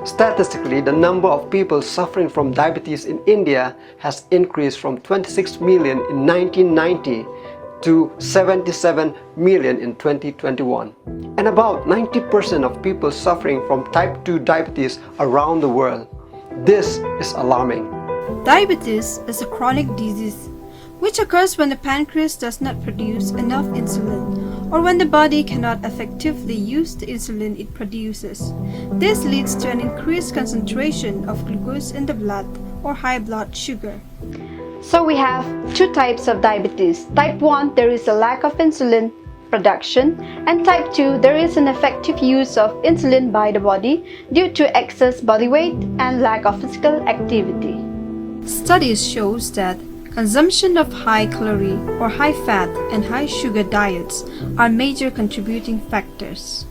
Statistically, the number of people suffering from diabetes in India has increased from 26 million in 1990 to 77 million in 2021. And about 90% of people suffering from type 2 diabetes around the world. This is alarming. Diabetes is a chronic disease which occurs when the pancreas does not produce enough insulin or when the body cannot effectively use the insulin it produces. This leads to an increased concentration of glucose in the blood or high blood sugar. So we have two types of diabetes. Type 1, there is a lack of insulin production, and type 2, there is an effective use of insulin by the body due to excess body weight and lack of physical activity. Studies shows that consumption of high-calorie or high-fat and high-sugar diets are major contributing factors.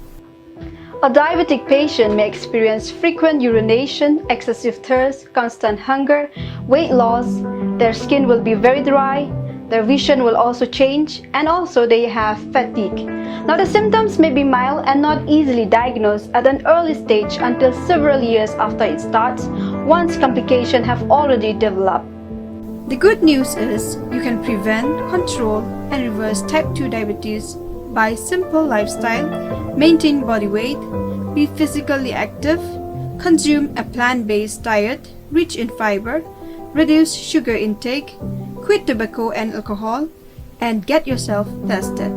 A diabetic patient may experience frequent urination, excessive thirst, constant hunger, weight loss, their skin will be very dry, their vision will also change, and also they have fatigue. Now the symptoms may be mild and not easily diagnosed at an early stage until several years after it starts, once complications have already developed. The good news is you can prevent, control, and reverse type 2 diabetes by simple lifestyle, maintain body weight, be physically active, consume a plant-based diet rich in fiber, reduce sugar intake, quit tobacco and alcohol, and get yourself tested.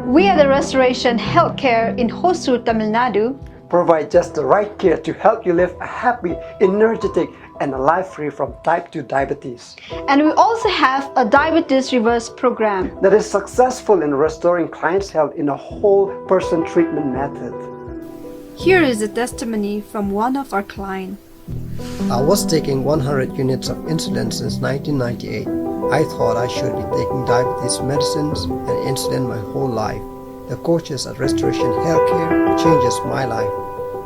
We at the Restoration Healthcare in Hosur, Tamil Nadu Provide just the right care to help you live a happy, energetic, and a life free from type 2 diabetes. And we also have a diabetes reverse program That is successful in restoring clients' health in a whole person treatment method. Here is a testimony from one of our clients. I was taking 100 units of insulin since 1998. I thought I should be taking diabetes medicines and insulin my whole life. The coaches at Restoration Healthcare changes my life.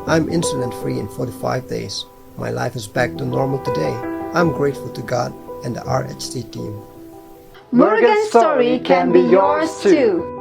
I'm insulin free in 45 days. My life is back to normal today. I'm grateful to God and the RHC team. Murugan's story can be yours too.